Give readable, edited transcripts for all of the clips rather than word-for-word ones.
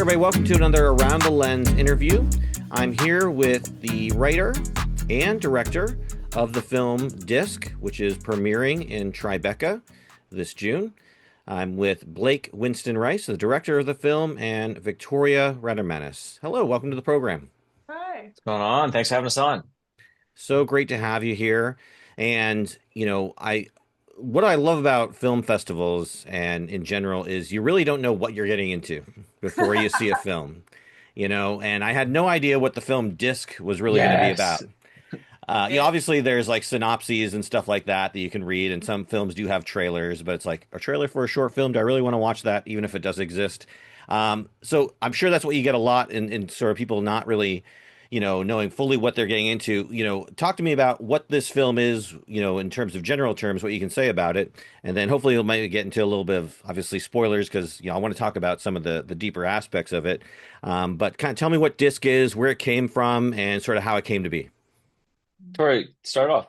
Everybody, welcome to another Around the Lens interview. I'm here with the writer and director of the film Disc, which is premiering in Tribeca this June. I'm with Blake Winston Rice, the director of the film, and Victoria Ratermanis. Hello, welcome to the program. Hi. What's going on? Thanks for having us on. So great to have you here. And, I what I love about film festivals and in general is you really don't know what you're getting into before you see a film, and I had no idea what the film Disc was really going to be Yes. about. Obviously there's like synopses and stuff like that that you can read, and some films do have trailers, but it's like a trailer for a short film. Do I really want to watch that, even if it does exist? So I'm sure that's what you get a lot in sort of people not really, knowing fully what they're getting into. Talk to me about what this film is, in terms of general terms, what you can say about it, and then hopefully we'll maybe get into a little bit of obviously spoilers because I want to talk about some of the deeper aspects of it. But kind of tell me what Disc is, where it came from, and sort of how it came to be. Tori, start off.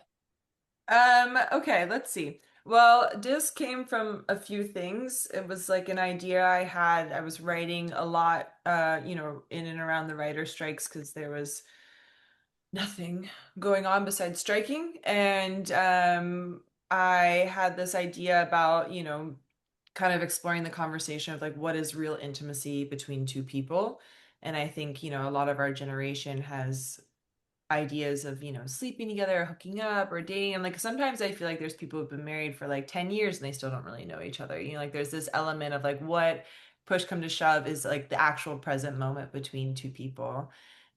Okay, let's see. Well, this came from a few things. It was like an idea I had. I was writing a lot, in and around the writer strikes because there was nothing going on besides striking. And I had this idea about, kind of exploring the conversation of like what is real intimacy between two people. And I think, a lot of our generation has ideas of, sleeping together, or hooking up, or dating. And like sometimes I feel like there's people who've been married for like 10 years and they still don't really know each other. Like there's this element of like what push come to shove is like the actual present moment between two people.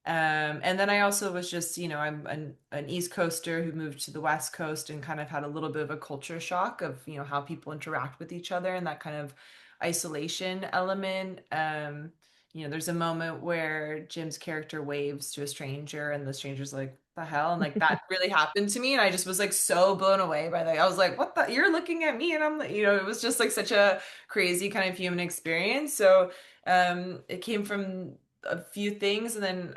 And then I also was just, I'm an East Coaster who moved to the West Coast and kind of had a little bit of a culture shock of, how people interact with each other and that kind of isolation element. There's a moment where Jim's character waves to a stranger and the stranger's like, the hell? And like that really happened to me. And I just was like so blown away by that. I was like, what the? You're looking at me. And I'm like, it was just like such a crazy kind of human experience. So it came from a few things. And then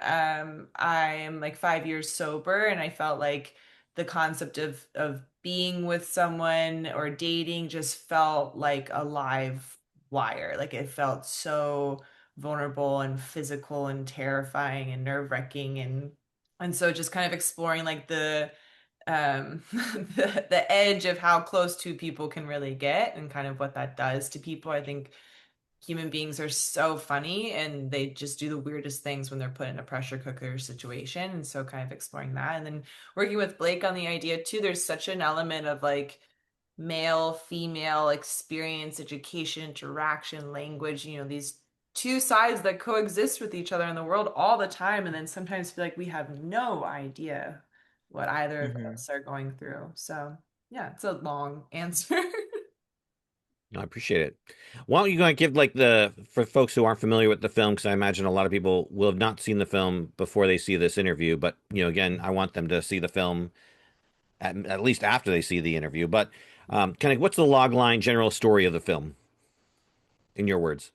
I am like 5 years sober. And I felt like the concept of being with someone or dating just felt like a live wire. Like it felt so vulnerable and physical and terrifying and nerve-wracking and so just kind of exploring like the the edge of how close two people can really get and kind of what that does to people. I think human beings are so funny and they just do the weirdest things when they're put in a pressure cooker situation, and so kind of exploring that and then working with Blake on the idea too. There's such an element of like male female experience, education, interaction, language, these two sides that coexist with each other in the world all the time, and then sometimes feel like we have no idea what either of hmm us are going through. So yeah, it's a long answer. I appreciate it. Why don't you go and give like for folks who aren't familiar with the film, because I imagine a lot of people will have not seen the film before they see this interview, but again, I want them to see the film at least after they see the interview. But kind of what's the log line general story of the film in your words?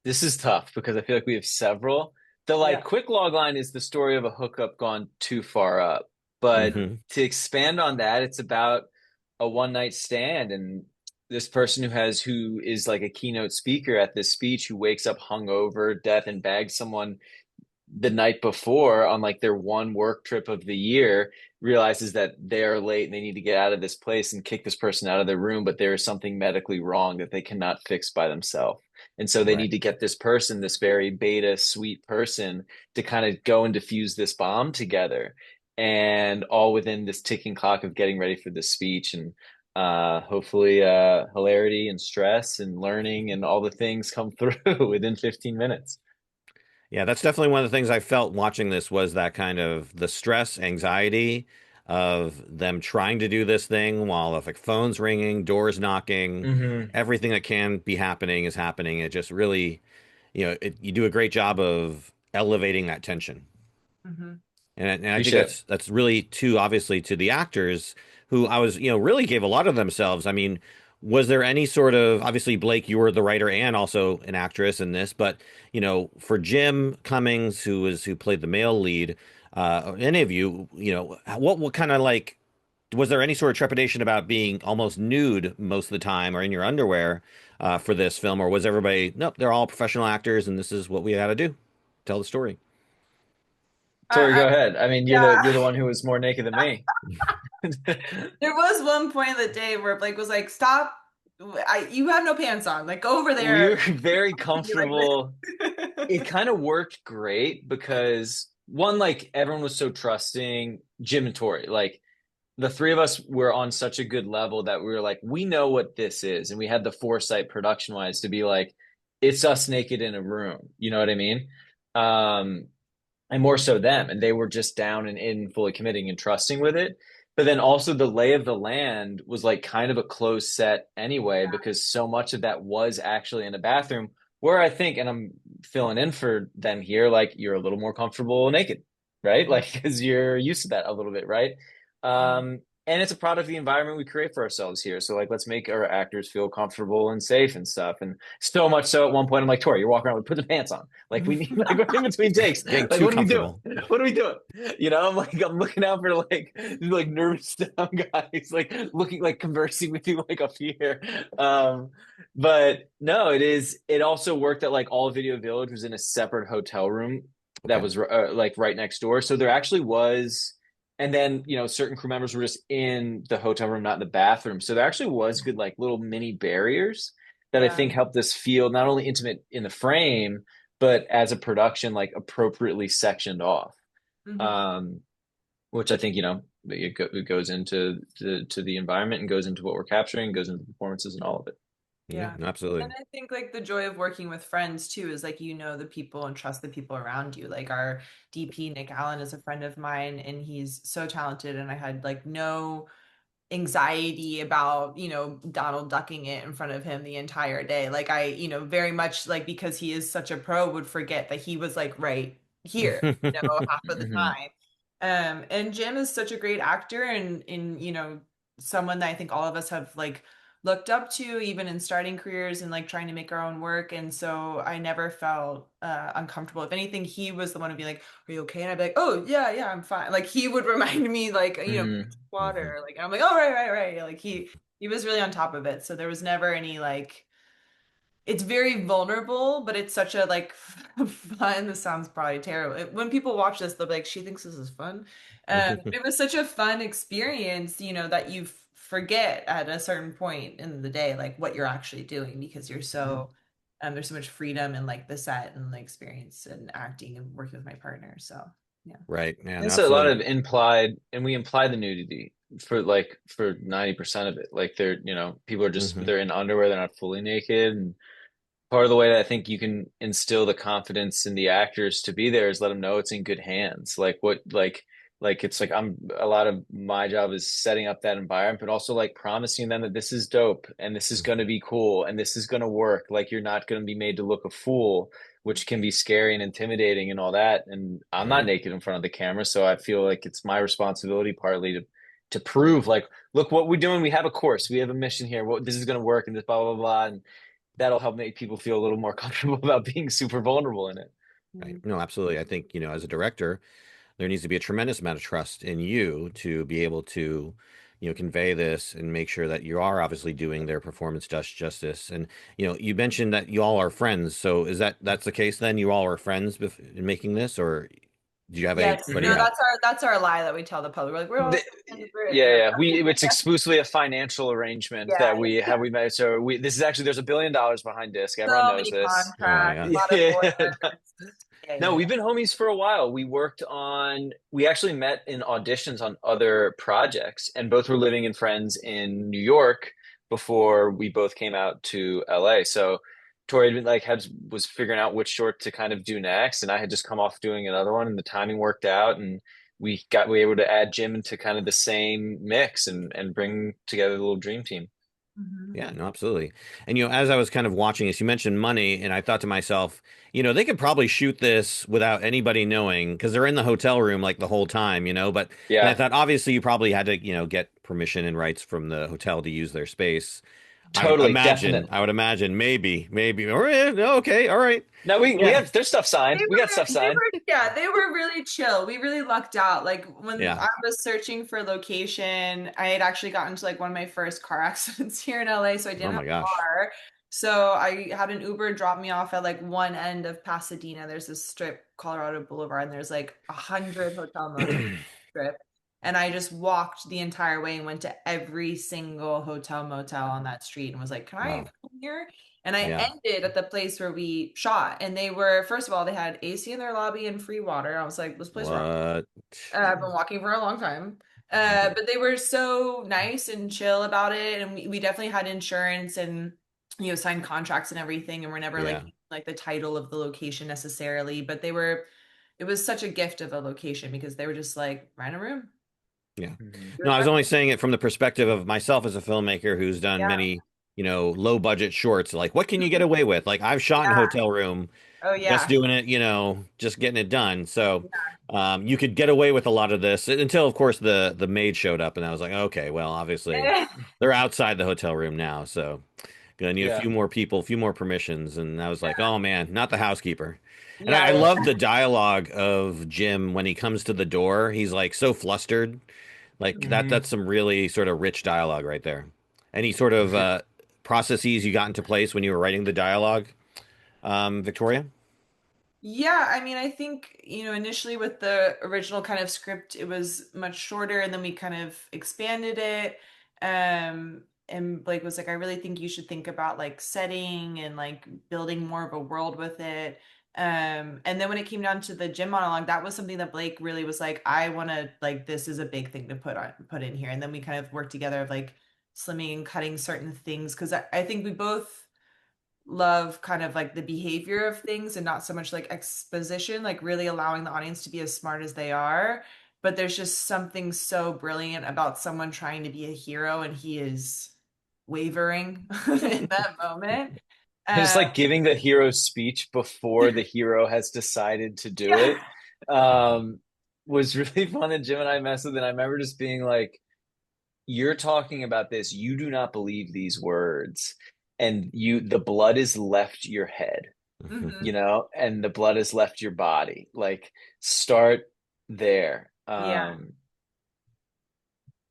This is tough because I feel like we have several. The Yeah. quick log line is the story of a hookup gone too far up. But Hmm. to expand on that, it's about a one night stand and this person who is like a keynote speaker at this speech who wakes up hungover, death, and bags someone the night before on like their one work trip of the year, realizes that they are late and they need to get out of this place and kick this person out of their room, but there is something medically wrong that they cannot fix by themselves. And so they Right. need to get this person, this very beta sweet person, to kind of go and defuse this bomb together. And all within this ticking clock of getting ready for this speech. And hopefully hilarity and stress and learning and all the things come through within 15 minutes. Yeah, that's definitely one of the things I felt watching this was that kind of the stress, anxiety of them trying to do this thing while if like phones ringing, doors knocking, hmm everything that can be happening is happening. It just really, you do a great job of elevating that tension. Hmm. And I think Appreciate it. that's really too obviously to the actors who I was, really gave a lot of themselves. I mean, was there any sort of obviously Blake, you were the writer and also an actress in this, but for Jim Cummings, who played the male lead, any of you, what kind of like was there any sort of trepidation about being almost nude most of the time or in your underwear for this film, or was everybody, nope, they're all professional actors and this is what we got to do, tell the story? Tori, I, go ahead. I mean, you're yeah. the one who was more naked than me. There was one point in the day where Blake was like, "Stop! You have no pants on. Like, go over We there." were very Be like comfortable. It kind of worked great because one, like everyone was so trusting Jim and Tori. Like the three of us were on such a good level that we were like, we know what this is, and we had the foresight production wise to be like, it's us naked in a room. You know what I mean? Um, and more so them, and they were just down and in, fully committing and trusting with it. But then also the lay of the land was like kind of a closed set anyway, because so much of that was actually in a bathroom where I think, and I'm filling in for them here, like you're a little more comfortable naked, right? Mhm. Like because you're used to that a little bit, right? And it's a product of the environment we create for ourselves here. So like, let's make our actors feel comfortable and safe and stuff. And so much so at one point, I'm like, Tori, you're walking around with put the pants on. Like we need like we're in between takes. Getting Like too what are we doing? comfortable. What are we doing? You know, I'm like I'm looking out for like nervous dumb guys like looking like conversing with you like up here. Um, but no, it also worked that like all Video Village was in a separate hotel room that Okay. was like right next door. So there actually was and then, certain crew members were just in the hotel room, not in the bathroom. So there actually was good, like little mini barriers that I Yeah. think helped us feel not only intimate in the frame, but as a production, like appropriately sectioned off. Hmm. Um, which I think, it goes into to the environment and goes into what we're capturing, goes into the performances and all of it. Yeah, Yeah. And absolutely. I think like the joy of working with friends too is like the people and trust the people around you. Like our DP Nick Allen is a friend of mine and he's so talented and I had like no anxiety about, Donald ducking it in front of him the entire day. Like I, very much like because he is such a pro would forget that he was like right here, half of the Hmm. time. And Jim is such a great actor and someone that I think all of us have like looked up to even in starting careers and like trying to make our own work. And so I never felt uncomfortable. If anything, he was the one to be like, "Are you okay?" And I'd be like, "Oh yeah, yeah, I'm fine." Like he would remind me like, Hmm. water. Like and I'm like, "Oh right, right, right." Like he was really on top of it. So there was never any like it's very vulnerable, but it's such a like fun. This sounds probably terrible. When people watch this, they'll be like, "She thinks this is fun." It was such a fun experience, that you forget at a certain point in the day, like what you're actually doing because you're so there's so much freedom in like the set and the experience and acting and working with my partner. So yeah. Right. Yeah, no, It's a lot absolutely. of implied, and we imply the nudity for 90% of it. Like people are just Hmm. they're in underwear, they're not fully naked. And part of the way that I think you can instill the confidence in the actors to be there is let them know it's in good hands. Like it's like I'm a lot of my job is setting up that environment, but also like promising them that this is dope and this is going to be cool and this is going to work. Like you're not going to be made to look a fool, which can be scary and intimidating and all that. And I'm not Right. naked in front of the camera, so I feel like it's my responsibility partly to prove like, look what we're doing. We have a course, we have a mission here. What this is going to work and this blah blah blah. And that'll help make people feel a little more comfortable about being super vulnerable in it. Right. Mhm. No, absolutely. I think, as a director, there needs to be a tremendous amount of trust in you to be able to, convey this and make sure that you are obviously doing their performance justice. And, you mentioned that you all are friends. So is that's the case then? You all are friends in making this, or do you have Yes, anybody no, Hmm. out? that's our lie that we tell the public. We're like, we're all The, friends, we're yeah, no. yeah. It's exclusively a financial arrangement Yeah, that we made. So this is actually there's $1 billion behind disc. Everyone so knows many this. Oh my contracts, a God. lot of Yeah. boards. Yeah, No, yeah, we've yeah. been homies for a while. We actually met in auditions on other projects, and both were living in friends in New York before we both came out to LA. So Tori had been was figuring out which short to kind of do next, and I had just come off doing another one, and the timing worked out, and we were able to add Jim into kind of the same mix and bring together the little dream team. Mhm. Yeah, no, absolutely. And as I was kind of watching this, you mentioned money, and I thought to myself, they could probably shoot this without anybody knowing because they're in the hotel room like the whole time, But then I Yeah. thought, obviously, you probably had to, get permission and rights from the hotel to use their space. I would Totally, imagine. definitely. I would imagine. Maybe. All right. Okay. All right. No, we Yeah. have there's stuff signed. We got stuff signed. Yeah, they were really chill. We really lucked out. Like when Yeah. I was searching for location, I had actually gotten to like one of my first car accidents here in LA, so I Oh didn't have my a gosh. car. So I had an Uber drop me off at like one end of Pasadena. There's this strip, Colorado Boulevard, and there's like 100 hotel motels strip. And I just walked the entire way and went to every single hotel motel on that street and was like, "Can I Wow. film here?" And I Yeah. ended at the place where we shot, and they were, first of all, they had AC in their lobby and free water. I was like, this place rocks. What? I've been walking for a long time. But they were so nice and chill about it, and we definitely had insurance and signed contracts and everything, and we're never Yeah. like the title of the location necessarily, but it was such a gift of a location because they were just like, rent a room. Yeah. Mhm. Do No, it I was for only saying it from the perspective of myself as a filmmaker who's done yeah, many, low budget shorts. Like, what can you get away with? Like, I've shot in a yeah. hotel room, Oh just yeah. doing it, just getting it done. So, you could get away with a lot of this until, of course, the maid showed up, and I was like, okay, well, obviously they're outside the hotel room now, so gonna need a Yeah. few more people, a few more permissions. And I was like, oh man, not the housekeeper. And I Yeah. love the dialogue of Jim when he comes to the door. He's like so flustered. Like Hmm. that's some really sort of rich dialogue right there. Any sort of processes you got into place when you were writing the dialogue, Victoria? Yeah, I mean, I think, initially with the original kind of script, it was much shorter and then we kind of expanded it. And Blake was like, I really think you should think about like setting and like building more of a world with it. And then when it came down to the gym monologue, that was something that Blake really was like, I want to like this is a big thing to put in here. And then we kind of worked together of like slimming and cutting certain things because I think we both love kind of like the behavior of things and not so much like exposition, like really allowing the audience to be as smart as they are. But there's just something so brilliant about someone trying to be a hero and he is wavering in that moment. Just Uh, like giving the hero speech before the hero has decided to do yeah. it, um, was really fun. And Jim and I messed with it. And I remember just being like, "You're talking about this. You do not believe these words, and the blood has left your head, Hmm. and the blood has left your body. Like, start there." Yeah.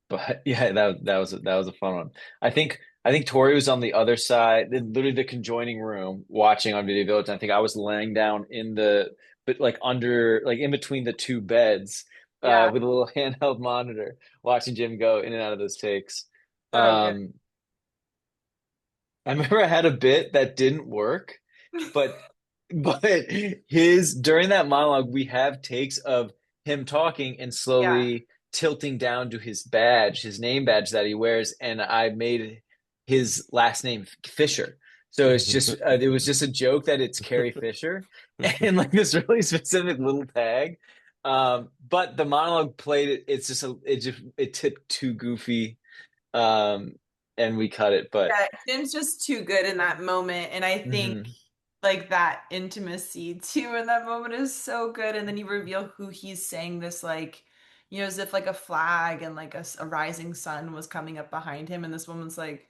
But yeah, that was a fun one. I think Tori was on the other side, literally the conjoining room, watching on Video Village. And I think I was laying down but like under, like in between the two beds, Yeah. with a little handheld monitor, watching Jim go in and out of those takes. So good. Um, I remember I had a bit that didn't work, but but his during that monologue, we have takes of him talking and Yeah. slowly tilting down to his badge, his name badge that he wears, and I made his last name Fisher. So it was just a joke that it's Carrie Fisher and like this really specific little tag. But the monologue played it. It tipped too goofy, um, and we cut it. But Yeah, Jim's just too good in that moment. And I think mhm, like that intimacy too in that moment is so good. And then you reveal who he's saying this like, as if like a flag and like a rising sun was coming up behind him. And this woman's like,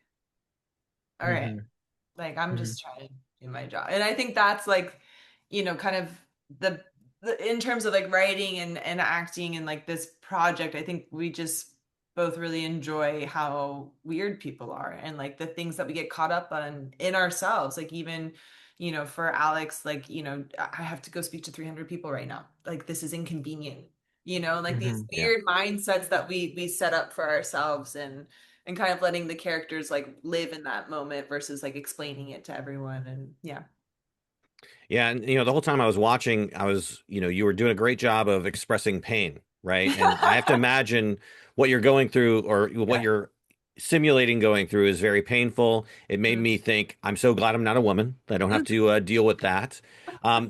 all right, mhm, like I'm mhm, just trying to do my job. And I think that's like, kind of the, in terms of like writing and acting and like this project, I think we just both really enjoy how weird people are and like the things that we get caught up on in ourselves. Like even, for Alex, like, I have to go speak to 300 people right now. Like this is inconvenient. Like these mhm. Yeah. weird mindsets that we set up for ourselves and kind of letting the characters like live in that moment versus like explaining it to everyone. And yeah. Yeah, and the whole time I was watching, you were doing a great job of expressing pain, right? And I have to imagine what you're going through or what Yeah. you're simulating going through is very painful. It made Mhm. me think, I'm so glad I'm not a woman. I don't have to deal with that.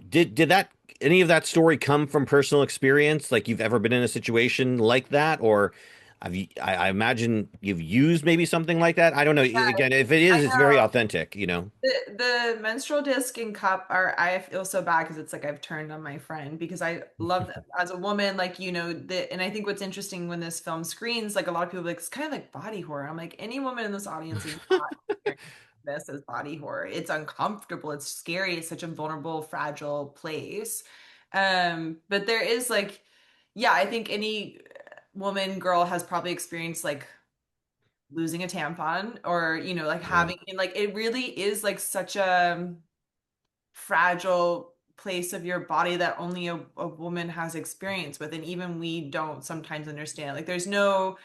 Did that any of that story come from personal experience? Like you've ever been in a situation like that, or I imagine you've used maybe something like that. I don't know. Again, if it I is, it's very know. authentic, you know. The menstrual disc and cup are, I feel so bad because it's like I've turned on my friend because I love them as a woman, like, and I think what's interesting when this film screens, like a lot of people are like, it's kind of like body horror. I'm like, any woman in this audience is not experiencing this as body horror. It's uncomfortable, it's scary, it's such a vulnerable, fragile place. But there is like, yeah, I think any woman, girl has probably experienced like losing a tampon or like Yeah. having, and like it really is like such a fragile place of your body that only a woman has experience with, and even we don't sometimes understand. Like there's no,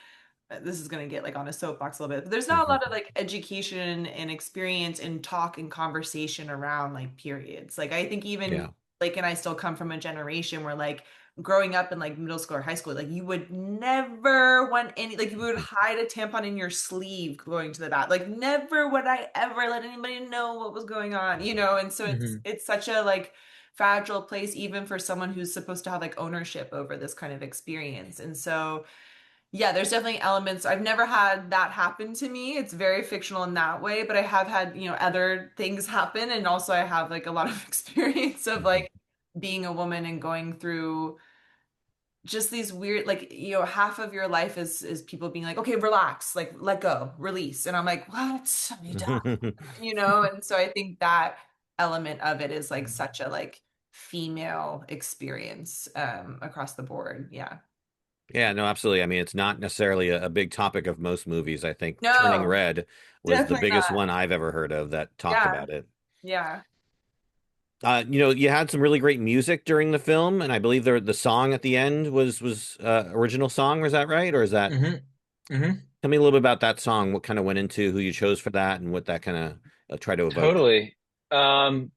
this is going to get like on a soapbox a little bit, but there's not a Mhm. lot of like education and experience and talk and conversation around like periods. Like I think even Yeah. like, and I still come from a generation where like growing up in like middle school or high school, like you would never want any, like you would hide a tampon in your sleeve going to the bath. Like never would I ever let anybody know what was going on, and so Hmm. it's such a like fragile place even for someone who's supposed to have like ownership over this kind of experience. And so yeah, there's definitely elements. I've never had that happen to me. It's very fictional in that way, but I have had, other things happen. And also I have like a lot of experience of Mhm. like being a woman and going through just these weird, like, half of your life is people being like, okay, relax, like let go, release. And I'm like, what have you done? And so I think that element of it is like such a like female experience across the board. Yeah. Yeah, no, absolutely. I mean, it's not necessarily a big topic of most movies. I think Turning No, Red was the definitely biggest not. one I've ever heard of that talked Yeah. about it. Yeah. You had some really great music during the film, and I believe the song at the end was original song. Was that right, or is that? Hmm. Hmm. Tell me a little bit about that song. What kind of went into who you chose for that, and what that kind of tried to evoke. Totally.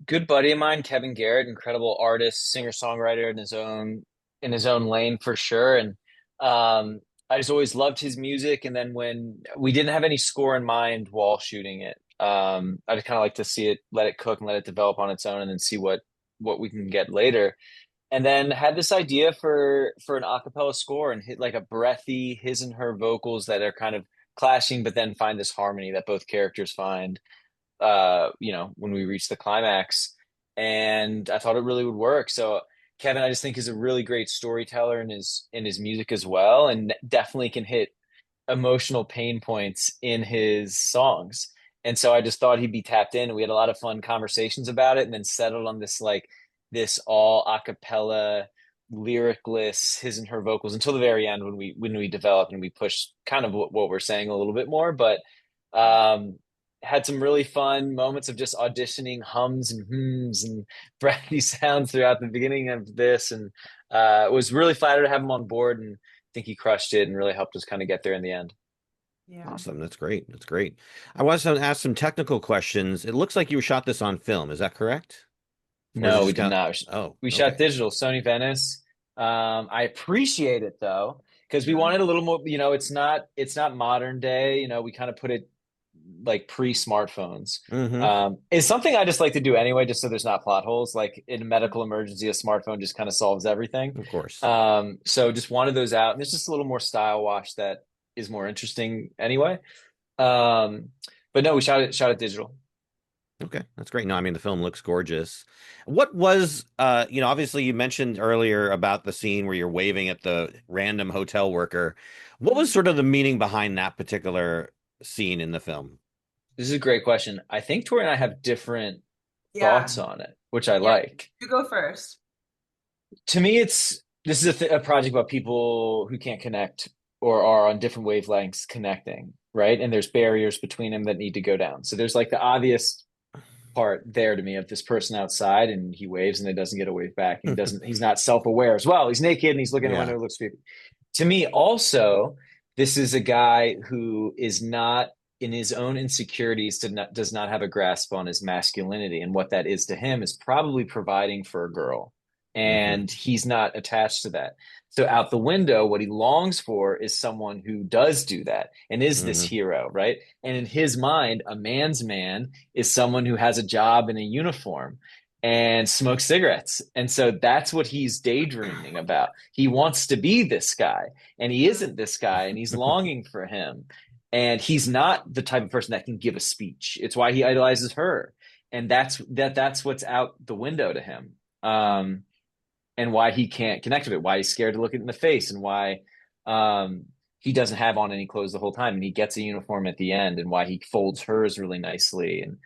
Good buddy of mine, Kevin Garrett, incredible artist, singer-songwriter in his own lane for sure. And I just always loved his music. And then when we didn't have any score in mind while shooting it, I just kind of like to see it, let it cook and let it develop on its own, and then see what we can get later. And then had this idea for an a cappella score and hit like a breathy his and her vocals that are kind of clashing, but then find this harmony that both characters find when we reach the climax. And I thought it really would work. So Kevin, I just think is a really great storyteller in his music as well, and definitely can hit emotional pain points in his songs. And so I just thought he'd be tapped in. And we had a lot of fun conversations about it, and then settled on this all a cappella, lyricless, his and her vocals until the very end when we developed and we pushed kind of what we're saying a little bit more. But um, had some really fun moments of just auditioning hums and hums and breathy sounds throughout the beginning of this, and was really flattered to have him on board, and think he crushed it and really helped us kind of get there in the end. Yeah. Awesome, that's great. That's great. I want to ask some technical questions. It looks like you shot this on film. Is that correct? Or is it No, we just did kind of? not. Oh, We shot okay. digital, Sony Venice. I appreciate it though, because we wanted a little more, it's not modern day, we kind of put it like pre-smartphones. Mm-hmm. It's something I just like to do anyway, just so there's not plot holes. Like in a medical emergency, a smartphone just kind of solves everything. Of course. So just wanted those out. And there's just a little more style wash that is more interesting anyway. Um, but no, we shot it digital. Okay, that's great. No, I mean the film looks gorgeous. What was obviously you mentioned earlier about the scene where you're waving at the random hotel worker. What was sort of the meaning behind that particular scene in the film? This is a great question. I think Tori and I have different Yeah. thoughts on it, which I Yeah. like. You go first. To me, this is a project about people who can't connect or are on different wavelengths connecting, right? And there's barriers between them that need to go down. So there's like the obvious part there to me of this person outside, and he waves and it doesn't get a wave back. And he's not self-aware as well. He's naked and he's looking at the Yeah. window, looks creepy. To me, also, this is a guy who is not in his own insecurities, does not have a grasp on his masculinity. And what that is to him is probably providing for a girl. Hmm. And he's not attached to that. So out the window, what he longs for is someone who does do that and is this Hmm. hero, right? And in his mind, a man's man is someone who has a job and a uniform. and smoke cigarettes. And so that's what he's daydreaming about. He wants to be this guy, and he Mm. isn't this guy, and he's longing for him. And he's not the type of person that can give a speech. It's why he idolizes her. And that's what's out the window to him. And why he can't connect with it, why he's scared to look it in the face, and why um, he doesn't have on any clothes the whole time, and he gets a uniform at the end, and why he folds hers really nicely. And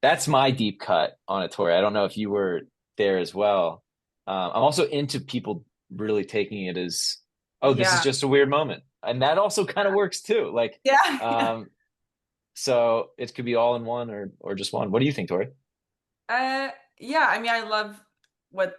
that's my deep cut on it, Tori. I don't know if you were there as well. I'm also into people really taking it as, oh, this is Yeah. just a weird moment, and that also kind of works too. Like, Yeah. Yeah. um, so it could be all in one or just one. What do you think, Tori? Uh, yeah, I mean, I love what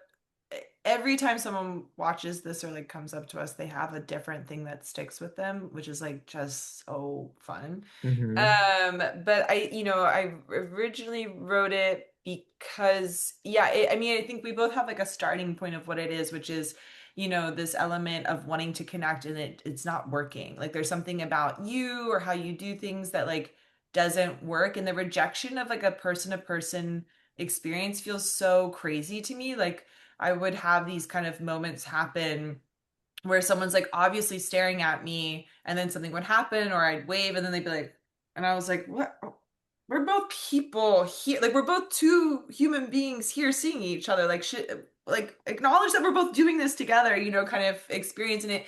every time someone watches this or like comes up to us, they have a different thing that sticks with them, which is like just so fun. Hmm. But I originally wrote it because, yeah, I mean, I think we both have like a starting point of what it is, which is, this element of wanting to connect and it's not working. Like there's something about you or how you do things that like doesn't work, and the rejection of like a person to person experience feels so crazy to me. Like I would have these kind of moments happen where someone's like obviously staring at me and then something would happen or I'd wave and then they'd be like, and I was like, what? We're both people here. Like we're both two human beings here seeing each other. Like shit, like acknowledge that we're both doing this together, kind of experiencing it.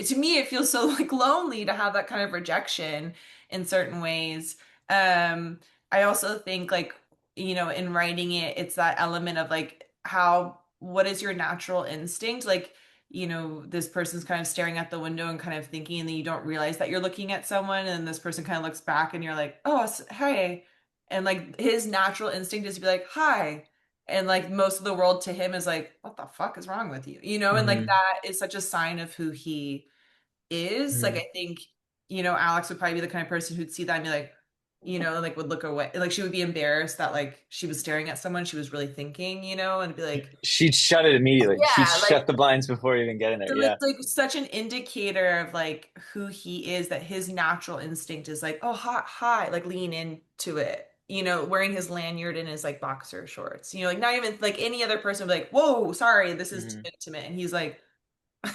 To me, it feels so like lonely to have that kind of rejection in certain ways. I also think like, in writing it, it's that element of like what is your natural instinct? Like, this person's kind of staring at the window and kind of thinking, and then you don't realize that you're looking at someone, and this person kind of looks back, and you're like, oh, hey. And like his natural instinct is to be like, hi. And like most of the world to him is like, what the fuck is wrong with you? And like Hmm. that is such a sign of who he is. Like, I think, Alex would probably be the kind of person who'd see that and be like, like would look away. Like she would be embarrassed that like she was staring at someone she was really thinking, and be like, She'd shut it immediately. She'd yeah, like shut the blinds before even getting there. so Yeah. it's like such an indicator of like who he is, that his natural instinct is like, oh, hi, hi, like lean into it. Wearing his lanyard and his like boxer shorts. Like not even like any other person would be like, whoa, sorry, this is too Hmm. intimate. And he's like,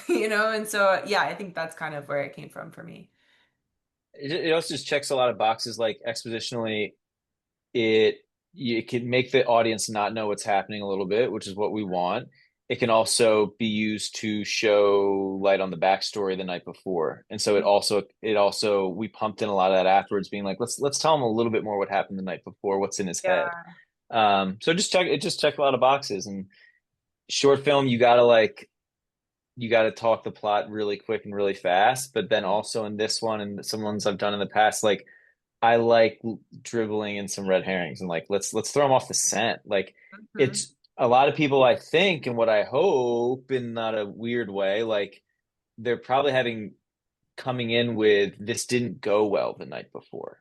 and so yeah, I think that's kind of where it came from for me. It also just checks a lot of boxes, like expositionally. It it can make the audience not know what's happening a little bit, which is what we want. It can also be used to show light on the backstory the night before, and so it also we pumped in a lot of that afterwards, being like, let's tell him a little bit more what happened the night before, what's in his head. Yeah. So just check a lot of boxes. And short film, you gotta talk the plot really quick and really fast, but then also in this one and some ones I've done in the past, like I like dribbling in some red herrings and like let's throw them off the scent. Like Mhm. it's a lot of people, I think, and what I hope in not a weird way, like they're probably having coming in with this didn't go well the night before.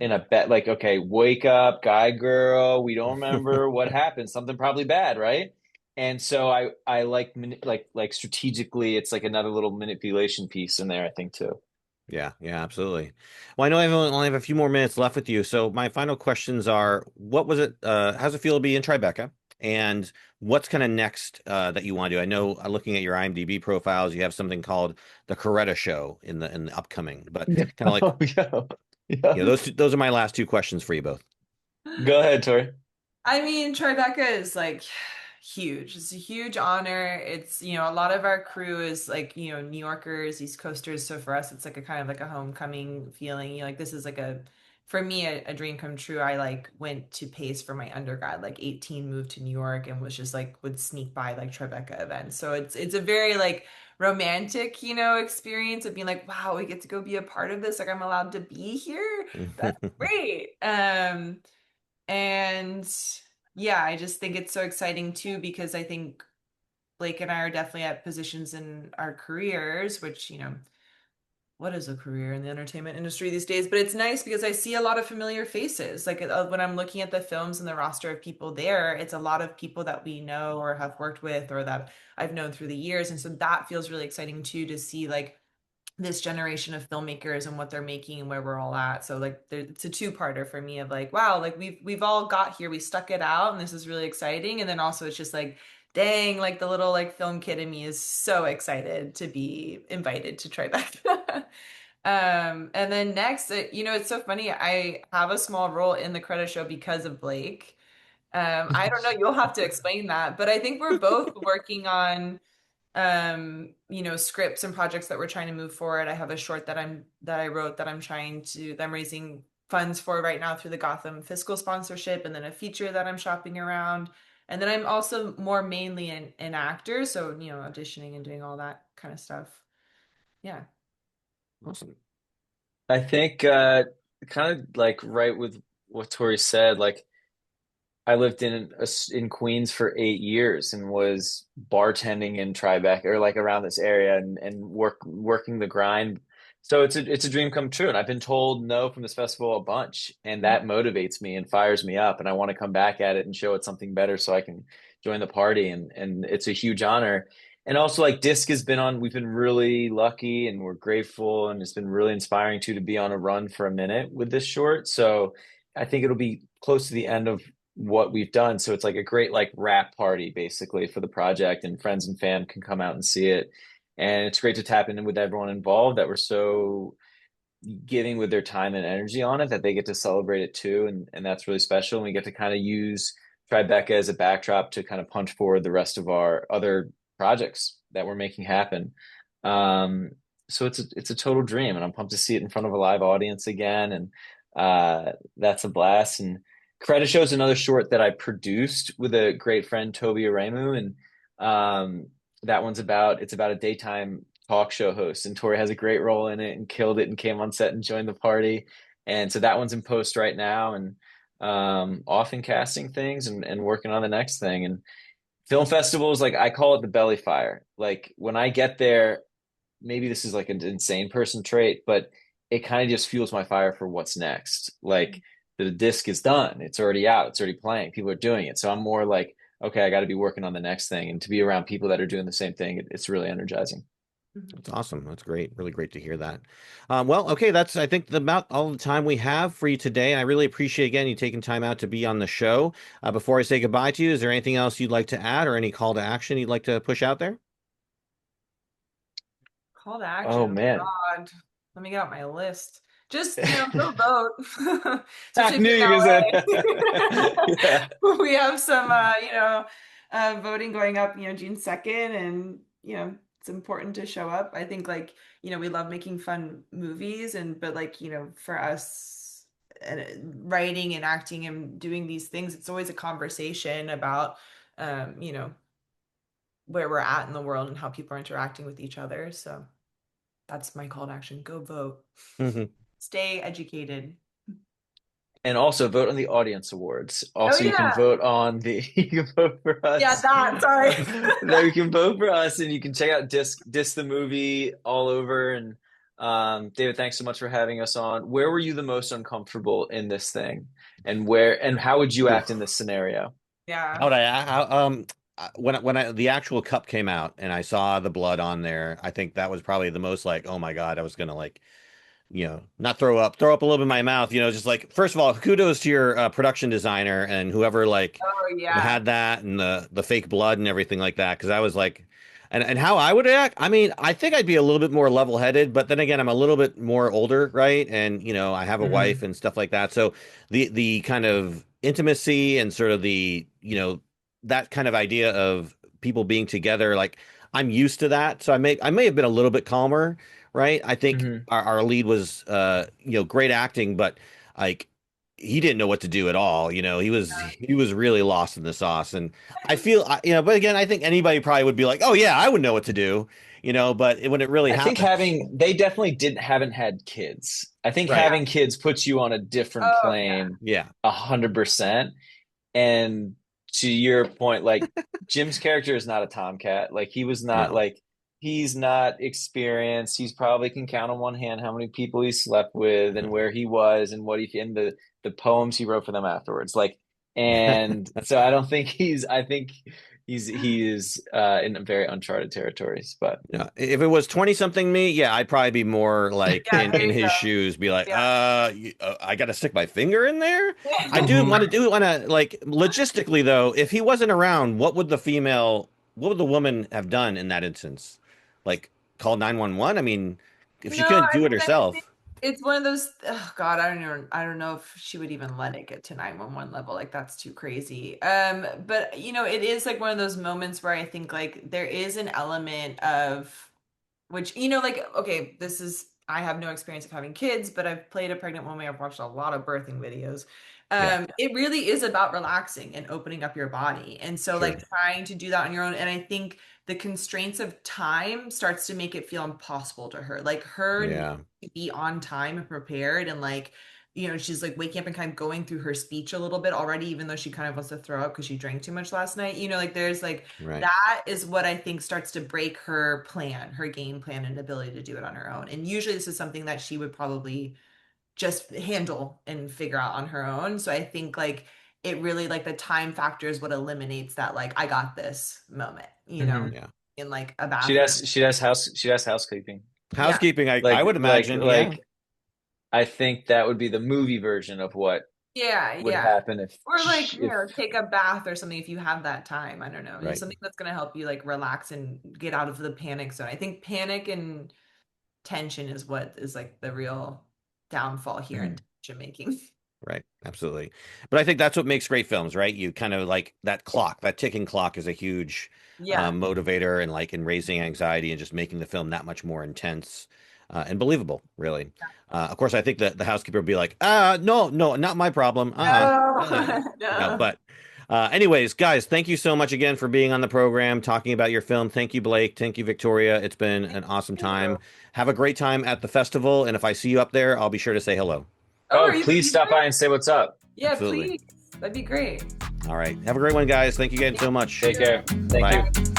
In a bet, like, okay, wake up, guy, girl, we don't remember what happened. Something probably bad, right? And so I like strategically, it's like another little manipulation piece in there, I think too. Yeah, yeah, absolutely. Well, I know I only have a few more minutes left with you, so my final questions are: what was it? How's it feel to be in Tribeca? And what's kind of next that you want to do? I know looking at your IMDb profiles, you have something called the Coretta Show in the upcoming, but Yeah. kind of like, Oh, yeah. Yeah. those are my last two questions for you both. Go ahead, Tori. I mean, Tribeca is like huge. It's a huge honor. It's, a lot of our crew is like, New Yorkers, East Coasters. So for us, it's like a kind of like a homecoming feeling. Like this is like for me, a dream come true. I like went to Pace for my undergrad, like 18, moved to New York and was just like would sneak by like Tribeca events. So it's a very like romantic, experience of being like, wow, we get to go be a part of this. Like I'm allowed to be here. That's great. And yeah, I just think it's so exciting too, because I think Blake and I are definitely at positions in our careers, which, what is a career in the entertainment industry these days? But it's nice because I see a lot of familiar faces. Like when I'm looking at the films and the roster of people there, it's a lot of people that we know or have worked with or that I've known through the years. And so that feels really exciting too, to see like this generation of filmmakers and what they're making and where we're all at. So like it's a two-parter for me of like, wow, like we've all got here, we stuck it out and this is really exciting. And then also it's just like, dang, like the little like film kid in me is so excited to be invited to Tribeca. And then next, it's so funny. I have a small role in the credit show because of Blake. I don't know, you'll have to explain that, but I think we're both working on scripts and projects that we're trying to move forward. I have a short that I wrote that I'm raising funds for right now through the Gotham fiscal sponsorship, and then a feature that I'm shopping around. And then I'm also more mainly an actor, so auditioning and doing all that kind of stuff. Yeah. Awesome. I think kind of like right with what Tori said, like I lived in Queens for 8 years and was bartending in Tribeca or like around this area and working the grind. So it's a dream come true. And I've been told no from this festival a bunch, and that motivates me and fires me up. And I want to come back at it and show it something better so I can join the party. And it's a huge honor. And also like Disc has been on, we've been really lucky and we're grateful, and it's been really inspiring too to be on a run for a minute with this short. So I think it'll be close to the end of what we've done. So it's like a great like wrap party basically for the project, and friends and fam can come out and see it. And it's great to tap in with everyone involved that were so giving with their time and energy on it that they get to celebrate it too. And that's really special. And we get to kind of use Tribeca as a backdrop to kind of punch forward the rest of our other projects that we're making happen. Um, so it's a total dream, and I'm pumped to see it in front of a live audience again. And that's a blast. And Credit Show is another short that I produced with a great friend, Toby Aremu. And that one's about a daytime talk show host, and Tori has a great role in it and killed it and came on set and joined the party. And so that one's in post right now, and often casting things and working on the next thing. And film festivals, like I call it the belly fire. Like when I get there, maybe this is like an insane person trait, but it kind of just fuels my fire for what's next. Like the disc is done, it's already out, it's already playing, people are doing it. So I'm more like, okay, I got to be working on the next thing, and to be around people that are doing the same thing, it's really energizing. Mhm. That's awesome. That's great. Really great to hear that. Well, okay, that's I think about all the time we have for you today. And I really appreciate again you taking time out to be on the show. Before I say goodbye to you, is there anything else you'd like to add or any call to action you'd like to push out there? Call to Oh action. man. Oh God. Let me get out my list. Just, go vote. I Especially if knew you're you were gonna say in that. Yeah. LA. We have some voting going up, June 2nd, and it's important to show up. I think like, we love making fun movies, and but like, for us writing and acting and doing these things, it's always a conversation about where we're at in the world and how people are interacting with each other. So that's my call to action. Go vote. Mhm. Stay educated. And also vote on the audience awards. Oh Also, you can yeah. vote on the you can vote for Yeah, us. that. Sorry. There you can vote for us, and you can check out Disc the movie all over. And David, thanks so much for having us on. Where were you the most uncomfortable in this thing, and where and how would you act in Oof. this scenario? Yeah. How would when the actual cup came out and I saw the blood on there, I think that was probably the most like, oh my God, I was gonna like not throw up a little bit in my mouth, just like, first of all, kudos to your production designer and whoever like Oh yeah. had that and the fake blood and everything like that. Cause I was like, and how I would act, I mean, I think I'd be a little bit more level-headed, but then again, I'm a little bit more older, right? And, I have a wife Hmm. and stuff like that. So the kind of intimacy and sort of that kind of idea of people being together, like I'm used to that. So I may have been a little bit calmer, right? I think Hmm. our lead was great acting, but like he didn't know what to do at all. He was really lost in the sauce, and I feel but again, I think anybody probably would be like, oh yeah, I would know what to do, but when it really I think happens, they definitely didn't haven't had kids. I think right? having kids puts you on a different Oh yeah. plane, Yeah, 100%. And to your point, like Jim's character is not a tomcat. Like he was not no. like he's not experienced. He's probably can count on one hand how many people he slept with and where he was and what he in the poems he wrote for them afterwards. Like, and so I don't think he's. I think he is in very uncharted territories. But Yeah, if it was 20 something me, yeah, I'd probably be more like Yeah, there in you go. his shoes, be like, Yeah. I got to stick my finger in there. I do Mhm. want to like logistically though, if he wasn't around, what would the woman have done in that instance? Like call 911? I mean, if she No, couldn't I do it mean, I think herself, it's one of those, oh God, I don't know if she would even let it get to 911 level. Like that's too crazy. But it is like one of those moments where I think like there is an element of which, like, okay, I have no experience of having kids, but I've played a pregnant woman. I've watched a lot of birthing videos. yeah, It really is about relaxing and opening up your body. And so, sure. like, trying to do that on your own. And I think the constraints of time starts to make it feel impossible to her. Like, her need Yeah, to be on time and prepared. And, like, she's like waking up and kind of going through her speech a little bit already, even though she kind of wants to throw up because she drank too much last night. Like, there's like, right. that is what I think starts to break her plan, her game plan and ability to do it on her own. And usually this is something that she would probably just handle and figure out on her own. So I think like it really like the time factor is what eliminates that like I got this moment, Mhm. Yeah. in like a bathroom. She does housekeeping. Yeah. Housekeeping, I would imagine, yeah. Like I think that would be the movie version of what Yeah, would yeah. happen Or like, if take a bath or something if you have that time. I don't know. Right. Something that's gonna help you like relax and get out of the panic zone. I think panic and tension is what is like the real downfall here in Mhm. tension making. Right, absolutely. But I think that's what makes great films, right? You kind of like that clock, that ticking clock is a huge Yeah. motivator and like in raising anxiety and just making the film that much more intense and believable, really. Of course, I think that the housekeeper would be like, no, no, not my problem. No, no. But anyways, guys, thank you so much again for being on the program, talking about your film. Thank you, Blake. Thank you, Victoria. It's been an awesome Thank you. time. Have a great time at the festival. And if I see you up there, I'll be sure to say hello. Oh, are Oh, you gonna please be stop by there? and say what's up. Yeah, Absolutely. please. That'd be great. All right. Have a great one, guys. Thank you again so much. Take care. Thank Bye. you.